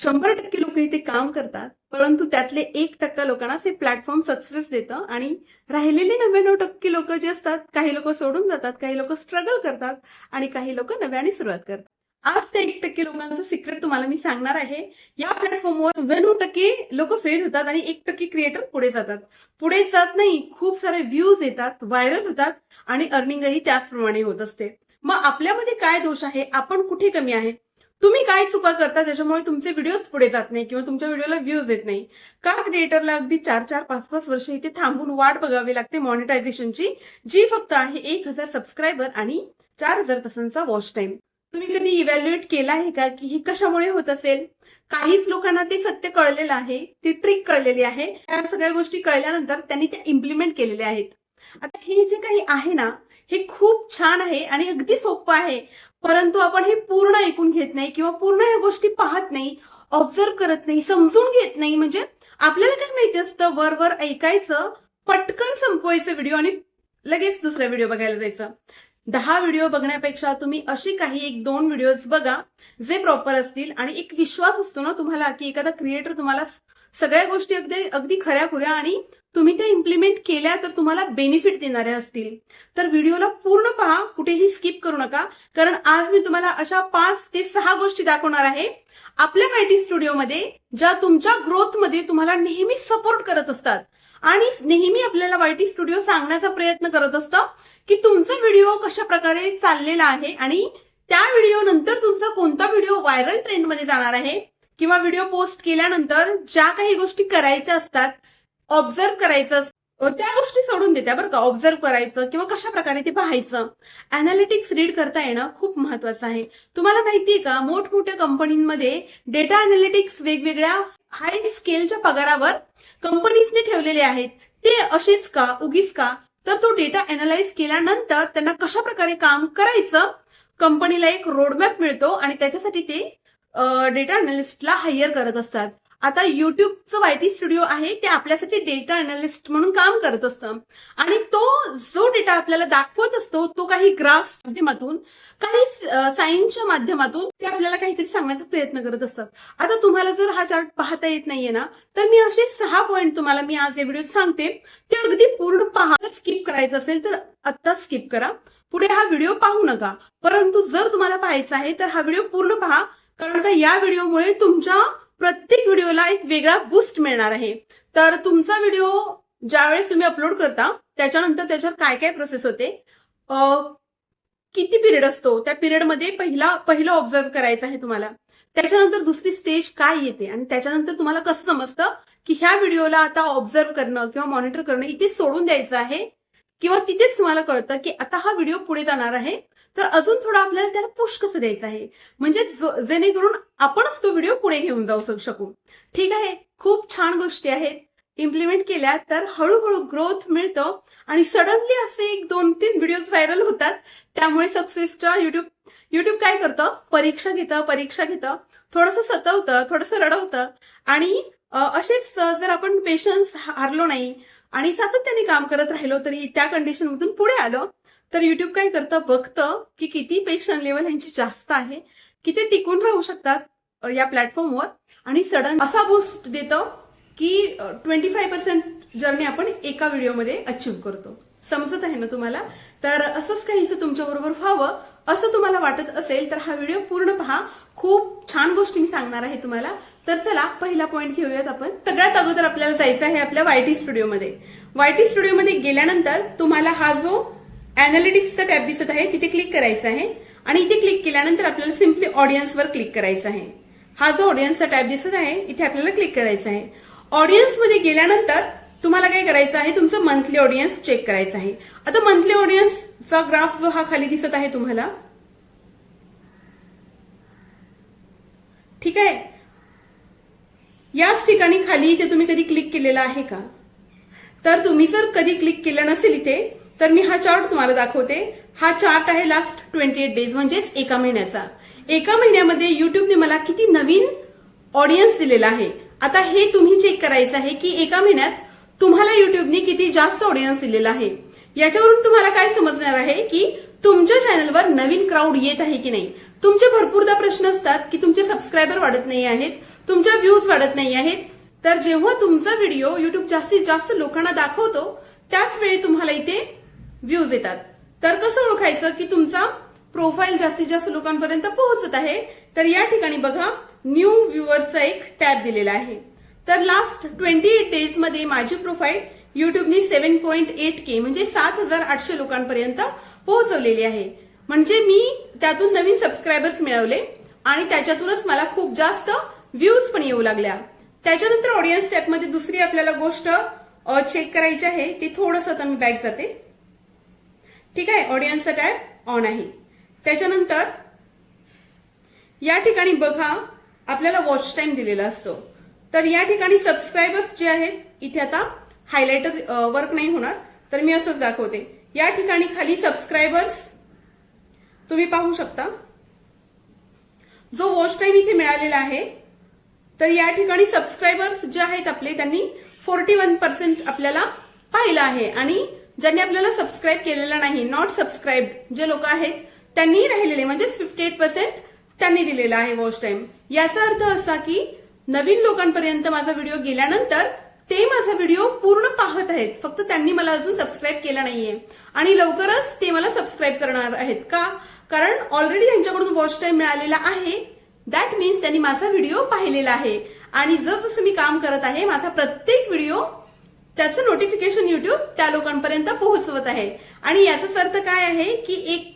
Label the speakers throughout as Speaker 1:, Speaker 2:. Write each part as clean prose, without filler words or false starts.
Speaker 1: 100% लोक इथे काम करतात, परंतु त्यातले 1% लोकांना हे प्लॅटफॉर्म सक्सेस देतं आणि राहिलेले 99% लोक जे असतात, काही लोक सोडून जातात, काही लोक स्ट्रगल करतात आणि काही लोक नव्याने सुरुवात करतात. आज त्या 1% लोकांचं सिक्रेट तुम्हाला मी सांगणार आहे. या प्लॅटफॉर्मवर 99% लोक फेल होतात आणि 1% क्रिएटर पुढे जातात. पुढे जात नाही, खूप सारे व्ह्यूज येतात, व्हायरल होतात आणि अर्निंगही त्याचप्रमाणे होत असते. मग आपल्यामध्ये काय दोष आहे, आपण कुठे कमी आहे, तुम्ही काय चुका करता ज्याच्यामुळे तुमचे व्हिडिओज पुढे जात नाही किंवा तुमच्या व्हिडिओला व्ह्यूज येत नाही? का क्रिएटरला अगदी 4-4, 5-5 वर्ष इथे थांबून वाट बघावी लागते मॉनिटायझेशनची, जी फक्त आहे 1000 सबस्क्रायबर आणि 4000 तासांचा वॉच टाइम? तुम्ही कधी इव्हॅल्युएट केला आहे का की हे कशामुळे होत असेल? काहीच लोकांना ते सत्य कळलेलं आहे, ती ट्रिक कळलेली आहे. या सगळ्या गोष्टी कळल्यानंतर त्यांनी त्या इम्प्लिमेंट केलेल्या आहेत. आता हे जे काही आहे ना, हे खूप छान आहे आणि अगदी सोपं आहे, परंतु आपण हे पूर्ण ऐकून घेत नाही किंवा पूर्ण या गोष्टी पाहत नाही, ऑब्झर्व करत नाही, समजून घेत नाही. म्हणजे आपल्याला काय माहिती असतं, वर ऐकायचं, पटकन संपवायचं व्हिडिओ आणि लगेच दुसरा व्हिडिओ बघायला जायचं. 10 व्हिडिओ बघण्यापेक्षा तुम्ही असे काही 1-2 व्हिडिओज बघा जे प्रॉपर असतील आणि एक विश्वास असतो ना तुम्हाला की एखादा क्रिएटर तुम्हाला सगळ्या गोष्टी अगदी खऱ्या आणि तुम्ही त्या इम्प्लिमेंट केल्या तर तुम्हाला बेनिफिट देणाऱ्या असतील. तर व्हिडिओला पूर्ण पहा, कुठेही स्किप करू नका, कारण आज मी तुम्हाला अशा 5 ते 6 गोष्टी दाखवणार आहे आपल्या वायटी स्टुडिओमध्ये, ज्या तुमच्या ग्रोथमध्ये तुम्हाला नेहमी सपोर्ट करत असतात आणि नेहमी आपल्याला वायटी स्टुडिओ सांगण्याचा प्रयत्न करत असतं की तुमचा व्हिडिओ कशा प्रकारे चाललेला आहे आणि त्या व्हिडिओ नंतर तुमचा कोणता व्हिडिओ व्हायरल ट्रेंडमध्ये जाणार आहे किंवा व्हिडिओ पोस्ट केल्यानंतर ज्या काही गोष्टी करायच्या असतात, ऑब्झर्व करायचं, त्या गोष्टी सोडून देत्या बरं का. ऑब्झर्व करायचं किंवा कशा प्रकारे ते पाहायचं, अनालिटिक्स रीड करता येणं खूप महत्वाचं आहे. तुम्हाला माहितीये का, मोठमोठ्या कंपनीमध्ये डेटा अनालिटिक्स वेगवेगळ्या हाय स्केलच्या पगारावर कंपनीजने ठेवलेले आहेत. ते असेच का, उगीच का? तर तो डेटा अनालाइज केल्यानंतर त्यांना कशा प्रकारे काम करायचं, कंपनीला एक रोडमॅप मिळतो आणि त्याच्यासाठी ते डेटा अनालिस्टला हायर करत असतात. आता युट्यूबचं वायटी स्टुडिओ आहे ते आपल्यासाठी डेटा अनालिस्ट म्हणून काम करत असतं आणि तो जो डेटा आपल्याला दाखवत असतो तो काही ग्राफ माध्यमातून, काही सायन्सच्या माध्यमातून ते आपल्याला काहीतरी सांगण्याचा प्रयत्न करत असतात. आता तुम्हाला जर हा चार्ट पाहता येत नाहीये ना, तर मी असे 6 पॉइंट तुम्हाला मी आज या व्हिडिओत सांगते, ते अगदी पूर्ण पहा. स्किप करायचं असेल तर आता स्किप करा, पुढे हा व्हिडिओ पाहू नका. परंतु जर तुम्हाला पाहायचा आहे तर हा व्हिडिओ पूर्ण पहा, कारण का या व्हिडिओमुळे तुमच्या प्रत्येक व्हिडिओला एक वेगळा बूस्ट मिळणार आहे. तर तुमचा व्हिडिओ ज्यावेळेस तुम्ही अपलोड करता त्याच्यानंतर त्याच्यावर काय काय प्रोसेस होते, किती पिरियड असतो, त्या पिरियडमध्ये पहिलं ऑब्झर्व करायचं आहे तुम्हाला. त्याच्यानंतर दुसरी स्टेज काय येते आणि त्याच्यानंतर तुम्हाला कसं समजतं की ह्या व्हिडिओला आता ऑब्झर्व करणं किंवा मॉनिटर करणं इथे सोडून द्यायचं आहे किंवा तिथेच तुम्हाला कळतं की आता हा व्हिडिओ पुढे जाणार आहे, तर अजून थोडं आपल्याला त्याला पुश कसं द्यायचं आहे, म्हणजे जेणेकरून आपणच तो व्हिडिओ पुढे घेऊन जाऊ शकू. ठीक आहे, खूप छान गोष्टी आहेत, इम्प्लिमेंट केल्या तर हळूहळू ग्रोथ मिळतो आणि सडनली असे 1-2-3 व्हिडिओज व्हायरल होतात. त्यामुळे सक्सेसच्या युट्यूब काय करतं, परीक्षा घेतं, थोडंसं सतवतं, थोडंसं रडवतं आणि असेच जर आपण पेशन्स हारलो नाही आणि सातत्याने काम करत राहिलो तरी त्या कंडिशनमधून पुढे आलो तर युट्यूब काय करतं, बघतं की किती पेशंट लेवल यांची जास्त आहे, किती टिकून राहू शकतात या प्लॅटफॉर्मवर आणि सडन असा बूस्ट देतं की 25% जर्नी आपण एका व्हिडिओमध्ये अचीव्ह करतो. समजत आहे ना तुम्हाला? तर असंच काहीसं तुमच्याबरोबर व्हावं असं तुम्हाला वाटत असेल तर हा व्हिडिओ पूर्ण पहा, खूप छान गोष्टी मी सांगणार आहे तुम्हाला. तर चला पहिला पॉइंट घेऊयात आपण. सगळ्यात अगोदर आपल्याला जायचं आहे आपल्या वायटी स्टुडिओमध्ये. वायटी स्टुडिओमध्ये गेल्यानंतर तुम्हाला हा जो अनालिटिक्सचा टॅब दिसत आहे तिथे क्लिक करायचं आहे आणि इथे क्लिक केल्यानंतर आपल्याला सिम्पली ऑडियन्सवर क्लिक करायचं आहे. हा जो ऑडियन्सचा टॅब दिसत आहे इथे आपल्याला क्लिक करायचं आहे. ऑडियन्समध्ये गेल्यानंतर तुम्हाला काय करायचं आहे, तुमचं मंथली ऑडियन्स चेक करायचं आहे. आता मंथली ऑडियन्सचा ग्राफ जो हा खाली दिसत आहे तुम्हाला, ठीक आहे, याच ठिकाणी खाली इथे तुम्ही कधी क्लिक केलेला आहे का? तर तुम्ही जर कधी क्लिक केलं नसेल इथे तर मी हा चार्ट तुम्हाला दाखवते. हा चार्ट आहे लास्ट 28 डेज म्हणजेच एका महिन्याचा. एका महिन्यामध्ये युट्यूबने मला किती नवीन ऑडियन्स दिलेला आहे. आता हे तुम्ही चेक करायचं आहे की एका महिन्यात तुम्हाला युट्यूबने किती जास्त ऑडियन्स दिलेला आहे. याच्यावरून तुम्हाला काय समजणार आहे की तुमच्या चॅनलवर नवीन क्राऊड येत आहे की नाही. तुमचे भरपूरदा प्रश्न असतात की तुमचे सबस्क्रायबर वाढत नाही आहेत, तुमच्या व्ह्यूज वाढत नाही आहेत. तर जेव्हा तुमचा व्हिडिओ युट्यूब जास्तीत जास्त लोकांना दाखवतो त्याच वेळी तुम्हाला इथे व्ह्यूज येतात. तर कसं ओळखायचं की तुमचा प्रोफाईल जास्तीत जास्त लोकांपर्यंत पोहोचत आहे? तर या ठिकाणी बघा न्यू व्ह्युअर्सचा एक टॅब दिलेला आहे. तर लास्ट 28 डेज मध्ये माझी प्रोफाईल युट्यूबनी 7.8K म्हणजे 7,800 लोकांपर्यंत पोहोचवलेली आहे. म्हणजे मी त्यातून नवीन सबस्क्रायबर्स मिळवले आणि त्याच्यातूनच मला खूप जास्त व्ह्यूज पण येऊ लागल्या. त्याच्यानंतर ऑडियन्स टॅबमध्ये दुसरी आपल्याला गोष्ट चेक करायची आहे. ती थोडंसं आता मी बॅक जाते. ठीक आहे, ऑडियन्सचा टॅब ऑन आहे. त्याच्यानंतर या ठिकाणी बघा आपल्याला वॉच टाइम दिलेला असतो. तर या ठिकाणी सबस्क्रायबर्स जे आहेत इथे आता हायलायटर वर्क नाही होणार, तर मी असंच दाखवते. या ठिकाणी खाली सबस्क्रायबर्स तुम्ही पाहू शकता. जो वॉच टाइम इथे मिळालेला आहे तर या ठिकाणी सबस्क्रायबर्स जे आहेत आपले त्यांनी 41% आपल्याला पाहिलं आहे आणि ज्यांनी आपल्याला सबस्क्राईब केलेलं नाही, नॉट सबस्क्राईब जे लोक आहेत त्यांनी राहिलेले म्हणजे 58% त्यांनी दिलेला आहे वॉच टाइम. याचा अर्थ असा की नवीन लोकांपर्यंत माझा व्हिडिओ गेल्यानंतर ते माझा व्हिडिओ पूर्ण पाहत आहेत, फक्त त्यांनी मला अजून सबस्क्राईब केलं नाहीये आणि लवकरच ते मला सबस्क्राईब करणार आहेत. का? कारण ऑलरेडी त्यांच्याकडून वॉच टाइम मिळालेला आहे. दॅट मीन्स त्यांनी माझा व्हिडिओ पाहिलेला आहे आणि जसं मी काम करत आहे माझा प्रत्येक व्हिडिओ त्याचं नोटिफिकेशन युट्यूब त्या लोकांपर्यंत पोहोचवत आहे. आणि याचाच अर्थ काय आहे की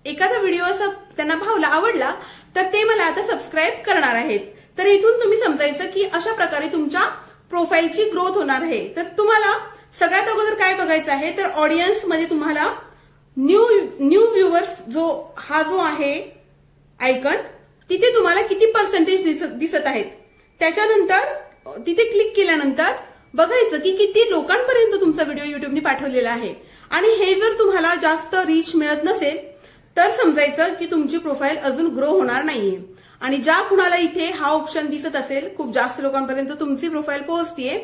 Speaker 1: एखादा व्हिडिओ असा त्यांना भावला, आवडला तर ते मला आता सबस्क्राईब करणार आहेत. तर इथून तुम्ही समजायचं की अशा प्रकारे तुमच्या प्रोफाईलची ग्रोथ होणार आहे. तर तुम्हाला सगळ्यात अगोदर काय बघायचं आहे तर ऑडियन्स मध्ये तुम्हाला न्यू व्ह्युअर्स जो आहे आयकन तिथे तुम्हाला किती पर्सेंटेज दिसत आहेत. त्याच्यानंतर तिथे क्लिक केल्यानंतर बघायचं की किती लोकांपर्यंत तुमचा व्हिडिओ युट्यूबने पाठवलेला आहे. आणि हे जर तुम्हाला जास्त रीच मिळत नसेल तर समजायचं की तुमची प्रोफाईल अजून ग्रो होणार नाहीये. आणि ज्या कुणाला इथे हा ऑप्शन दिसत असेल खूप जास्त लोकांपर्यंत तुमची प्रोफाईल पोहोचतीये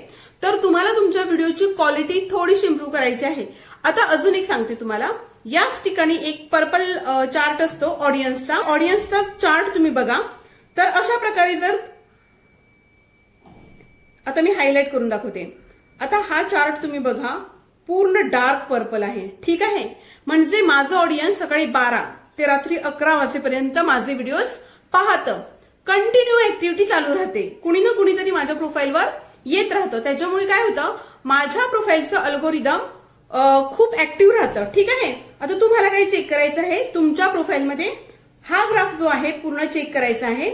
Speaker 1: तर तुम्हाला तुमच्या व्हिडिओची क्वालिटी थोडीशी इम्प्रूव्ह करायची आहे. आता अजून एक सांगते तुम्हाला. याच ठिकाणी एक पर्पल चार्ट असतो ऑडियन्सचा चार्ट तुम्ही बघा. तर अशा प्रकारे जर आता मी हायलाइट करून दाखवते. आता हा चार्ट तुम्ही बघा पूर्ण डार्क पर्पल आहे. ठीक आहे, म्हणजे माझं ऑडियन्स सकाळी 12 ते रात्री 11 वाजेपर्यंत माझे व्हिडिओज पाहतं. कंटिन्यू ऍक्टिव्हिटी चालू राहते. कुणी ना कुणीतरी माझ्या प्रोफाईलवर येत राहतं. त्याच्यामुळे काय होतं माझ्या प्रोफाईलचं अल्गोरिदम खूप ऍक्टिव्ह राहतं. ठीक आहे, आता तुम्हाला काय चेक करायचं आहे तुमच्या प्रोफाईलमध्ये हा ग्राफ जो आहे पूर्ण चेक करायचा आहे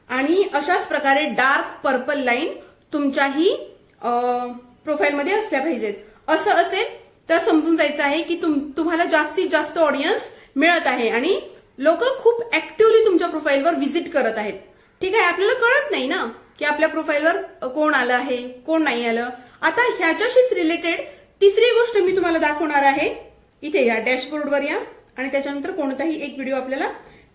Speaker 1: आणि अशाच प्रकारे डार्क पर्पल लाईन तुमच्याही प्रोफाईलमध्ये असल्या पाहिजेत. असं असेल तर समजून जायचं आहे की तुम्हाला जास्तीत जास्त ऑडियन्स मिळत आहे आणि लोक खूप ऍक्टिव्हली तुमच्या प्रोफाईलवर व्हिजिट करत आहेत. ठीक आहे, आपल्याला कळत नाही ना की आपल्या प्रोफाईलवर कोण आलं आहे कोण नाही आलं. आता ह्याच्याशीच रिलेटेड तिसरी गोष्ट मी तुम्हाला दाखवणार आहे. इथे या डॅशबोर्डवर या आणि त्याच्यानंतर कोणताही एक व्हिडिओ आपल्याला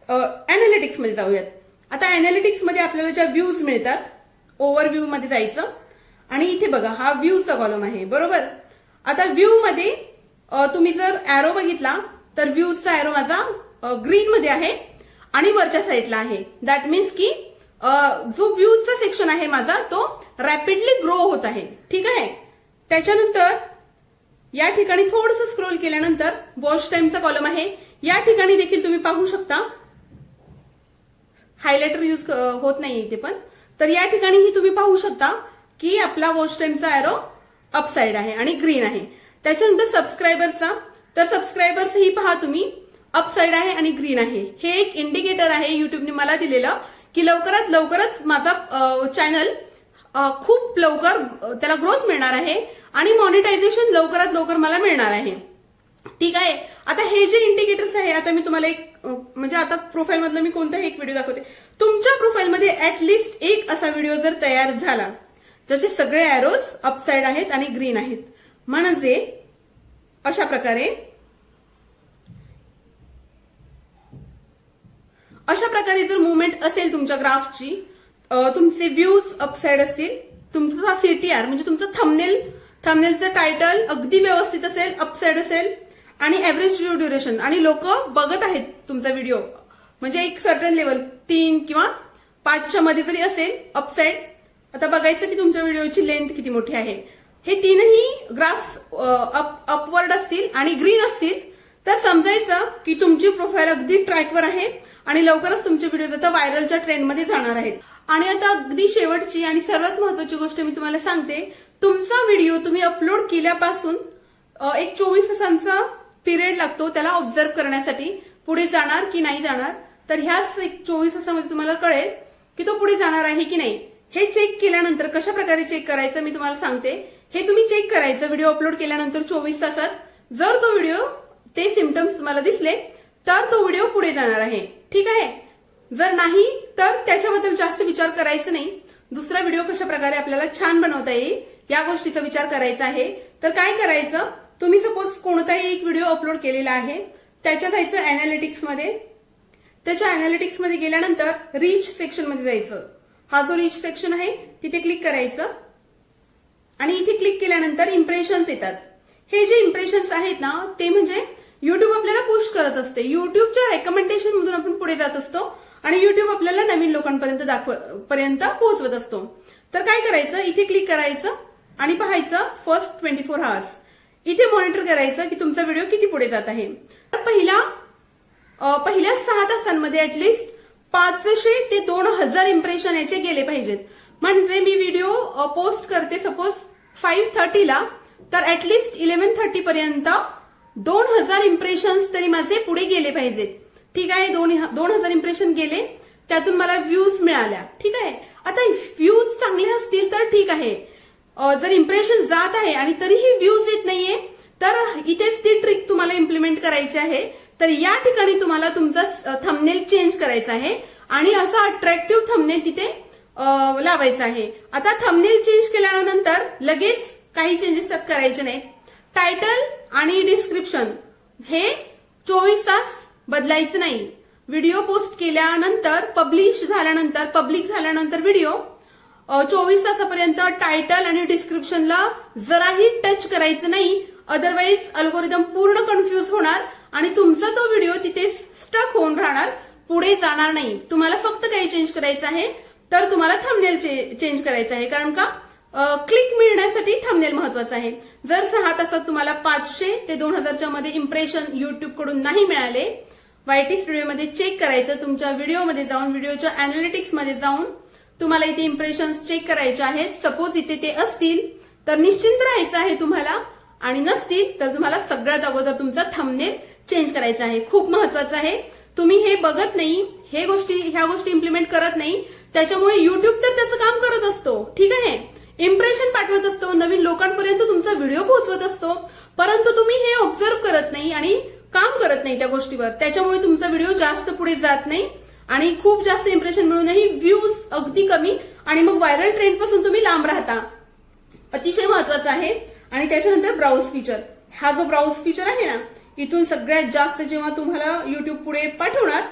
Speaker 1: अॅनालिटिक्स मध्ये जाऊयात. आता अॅनालिटिक्स मध्ये आपल्याला ज्या व्ह्यूज मिळतात ओव्हरव्ह्यू मध्ये जायचं आणि इथे बघा हा व्ह्यूचा कॉलम आहे बरोबर. आता व्ह्यू मध्ये तुम्ही जर एरो बघितला तर व्ह्यूचा एरो माझा ग्रीन मध्ये आहे आणि वरच्या साईडला आहे. दॅट मीन्स की जो व्ह्यूजचा सेक्शन आहे माझा तो रॅपिडली ग्रो होत आहे. ठीक आहे, त्याच्यानंतर या ठिकाणी थोडंसं स्क्रोल केल्यानंतर वॉच टाइमचा कॉलम आहे. या ठिकाणी देखील तुम्ही पाहू शकता हायलायटर यूज होत नाही इथे पण. तर या ठिकाणीही तुम्ही पाहू शकता की आपला वॉच टाइमचा एरो अपसाइड आहे आणि ग्रीन आहे. त्याच्यानंतर सबस्क्रायबरचा, तर सबस्क्रायबर्स ही पहा तुम्ही अपसाइड आहे आणि ग्रीन आहे. हे एक इंडिकेटर आहे युट्यूबने मला दिलेलं की लवकरच माझा चॅनल खूप लवकर त्याला ग्रोथ मिळणार आहे आणि मॉनिटायझेशन लवकरात लवकर मला मिळणार आहे. ठीक आहे, आता हे जे इंडिकेटर्स आहे आता मी तुम्हाला एक म्हणजे आता प्रोफाईल मधला मी कोणताही एक व्हिडिओ दाखवते. तुमच्या प्रोफाईलमध्ये ऍटलिस्ट एक असा व्हिडिओ जर तयार झाला ज्याचे सगळे एरोज अपसाइड आहेत आणि ग्रीन आहेत म्हणजे अशा प्रकारे जर मुवमेंट असेल तुमच्या ग्राफची, तुमचे व्ह्यूज अपसाइड असतील, तुमचा सीटीआर म्हणजे तुमचं थंबनेलचं टायटल अगदी व्यवस्थित असेल, अपसाइड असेल आणि एव्हरेज व्ह्यू ड्युरेशन आणि लोक बघत आहेत तुमचा व्हिडिओ म्हणजे एक सर्टन लेवल 3 किंवा 5च्या मध्ये जरी असेल अपसाइड, आता बघायचं की तुमच्या व्हिडिओची लेंथ किती मोठी आहे. हे तीनही ग्राफ अपवर्ड असतील आणि ग्रीन असतील तर समजायचं की तुमची प्रोफाईल अगदी ट्रॅकवर आहे आणि लवकरच तुमचे व्हिडिओ आता व्हायरलच्या ट्रेंडमध्ये जाणार आहेत. आणि आता अगदी शेवटची आणि सर्वात महत्वाची गोष्ट मी तुम्हाला सांगते. तुमचा व्हिडिओ तुम्ही अपलोड केल्यापासून एक 24 तासांचा पिरियड लागतो त्याला ऑब्झर्व करण्यासाठी, पुढे जाणार की नाही जाणार. तर ह्याच एक 24 तासामध्ये तुम्हाला कळेल की तो पुढे जाणार आहे की नाही. हे चेक केल्यानंतर कशा प्रकारे चेक करायचं मी तुम्हाला सांगते. हे तुम्ही चेक करायचं व्हिडिओ अपलोड केल्यानंतर 24 तासात. जर तो व्हिडिओ ते सिम्पटम्स तुम्हाला दिसले तर तो व्हिडिओ पुढे जाणार आहे, ठीक आहे. जर नाही तर त्याच्याबद्दल जास्त विचार करायचा नाही. दुसरा व्हिडिओ कशा प्रकारे आपल्याला छान बनवता येईल या गोष्टीचा विचार करायचा आहे. तर काय करायचं, तुम्ही सपोज कोणताही एक व्हिडिओ अपलोड केलेला आहे, त्याच्या जायचं अॅनालिटिक्समध्ये. त्याच्या अॅनालिटिक्समध्ये गेल्यानंतर रीच सेक्शनमध्ये जायचं. हा जो रीच सेक्शन आहे तिथे क्लिक करायचं आणि इथे क्लिक केल्यानंतर इम्प्रेशन्स येतात. हे जे इम्प्रेशन्स आहेत ना ते म्हणजे युट्यूब आपल्याला पुश करत असते. युट्यूबच्या रेकमेंडेशन मधून आपण पुढे जात असतो आणि युट्यूब आपल्याला नवीन लोकांपर्यंत पोहोचवत असतो. तर काय करायचं, इथे क्लिक करायचं आणि पाहायचं फर्स्ट 24 hours. इथे मॉनिटर करायचं की तुमचा व्हिडिओ किती पुढे जात आहे. तर पहिल्या 6 तासांमध्ये ऍटलिस्ट 500 ते 2000 इम्प्रेशन याचे गेले पाहिजेत. म्हणजे मी व्हिडिओ पोस्ट करते सपोज 5:30 ला, तर ऍटलिस्ट 11:30 पर्यंत 2000 इम्प्रेशन्स तरी माझे पुढे गेले पाहिजेत, ठीक आहे. 2000 इम्प्रेशन गेले, त्यातून मला व्ह्यूज मिळाल्या, ठीक आहे. आता व्ह्यूज चांगले असतील तर ठीक आहे. जर इम्प्रेशन जात आहे आणि तरीही व्ह्यूज येत नाहीये तर इथेच ती ट्रिक तुम्हाला इम्प्लिमेंट करायची आहे. तर या ठिकाणी तुम्हाला तुमचा थंबनेल चेंज करायचा आहे आणि असा अट्रॅक्टिव्ह थंबनेल तिथे लावायचा आहे. आता थंबनेल चेंज केल्यानंतर लगेच काही चेंजेस करायचे नाहीत. टायटल आणि डिस्क्रिप्शन हे 24 तास बदलायचं नाही. व्हिडिओ पोस्ट केल्यानंतर पब्लिक झाल्यानंतर व्हिडिओ 24 तासापर्यंत टायटल आणि डिस्क्रिप्शनला जराही टच करायचं नाही. अदरवाईज अल्गोरिदम पूर्ण कन्फ्युज होणार आणि तुमचा तो व्हिडिओ तिथे स्टक होऊन राहणार, पुढे जाणार नाही. तुम्हाला फक्त काही चेंज करायचं आहे तर तुम्हाला थंबनेल चेंज करायचं आहे, कारण का क्लिक मिळण्यासाठी थंबनेल महत्वाचं आहे. जर 6 तासात तुम्हाला 500 ते 2000च्या मध्ये इम्प्रेशन युट्यूब कडून नाही मिळाले, YT Studio मध्ये चेक करायचं. तुमच्या व्हिडिओमध्ये जाऊन व्हिडिओच्या अॅनालिटिक्समध्ये जाऊन तुम्हाला इथे इम्प्रेशन्स चेक करायचे आहेत. सपोज इथे ते असतील तर निश्चिंत राहायचं आहे तुम्हाला, आणि नसतील तर तुम्हाला सगळ्यात अगोदर तुमचा थंबनेल चेंज करायचा आहे. खूप महत्वाचं आहे. तुम्ही हे बघत नाही, ह्या गोष्टी इम्प्लिमेंट करत नाही, त्याच्यामुळे युट्यूब तर त्याचं काम करत असतो, ठीक आहे. इम्प्रेशन पाठवत असतो, नवीन लोकांपर्यंत तुमचा व्हिडिओ पोहोचवत असतो, परंतु तुम्ही हे ऑब्झर्व करत नाही आणि काम करत नाही त्या गोष्टीवर. त्याच्यामुळे तुमचा व्हिडिओ जास्त पुढे जात नाही आणि खूप जास्त इम्प्रेशन मिळूनही व्ह्यूज अगदी कमी आणि मग व्हायरल ट्रेंड पासून तुम्ही लांब राहता. अतिशय महत्वाचं आहे. आणि त्याच्यानंतर ब्राउज फीचर. हा जो ब्राउज फीचर आहे ना, इथून सगळ्यात जास्त जेव्हा तुम्हाला युट्यूब पुढे पाठवणार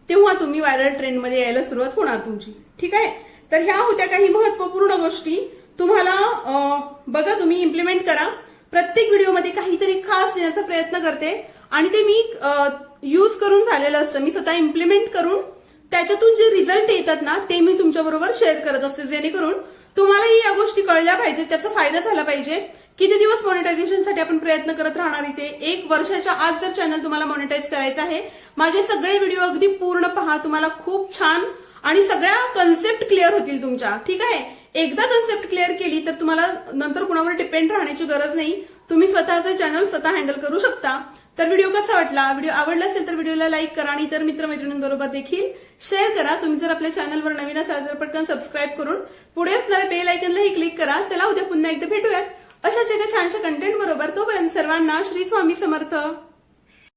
Speaker 1: तेव्हा तुम्ही व्हायरल ट्रेंडमध्ये यायला सुरुवात होणार तुमची, ठीक आहे. तर ह्या होत्या काही महत्वपूर्ण गोष्टी. तुम्हाला बघा, तुम्ही इम्प्लिमेंट करा. प्रत्येक व्हिडिओमध्ये काहीतरी खास देण्याचा प्रयत्न करते आणि ते मी यूज करून झालेलं असतं. मी स्वतः इम्प्लिमेंट करून त्याच्यातून जे रिझल्ट येतात ना ते मी तुमच्याबरोबर शेअर करत असते, जेणेकरून तुम्हालाही या गोष्टी कळल्या पाहिजे, त्याचा फायदा झाला पाहिजे. किती दिवस मॉनिटायझेशनसाठी आपण प्रयत्न करत राहणार इथे. 1 वर्षाच्या आत जर चॅनल तुम्हाला मॉनिटाईज करायचं आहे, माझे सगळे व्हिडिओ अगदी पूर्ण पहा. तुम्हाला खूप छान आणि सगळ्या कन्सेप्ट क्लिअर होतील तुमच्या, ठीक आहे. एकदा कन्सेप्ट क्लिअर केली तर तुम्हाला नंतर कुणावर डिपेंड राहण्याची गरज नाही. तुम्ही स्वतःचं चॅनल स्वतः हँडल करू शकता. तर व्हिडिओ कसा वाटला, व्हिडिओ आवडला असेल तर व्हिडिओला लाईक करा आणि इतर मित्रमैत्रिणींबरोबर देखील शेअर करा. तुम्ही जर आपल्या चॅनलवर नवीन असाल तर पटकन सबस्क्राईब करून पुढे असणाऱ्या बेल आयकॉनलाही क्लिक करा. चला उद्या पुन्हा एकदा भेटूयात अशाच एका छानशा कंटेंट बरोबर. तोपर्यंत सर्वांना श्री स्वामी समर्थ.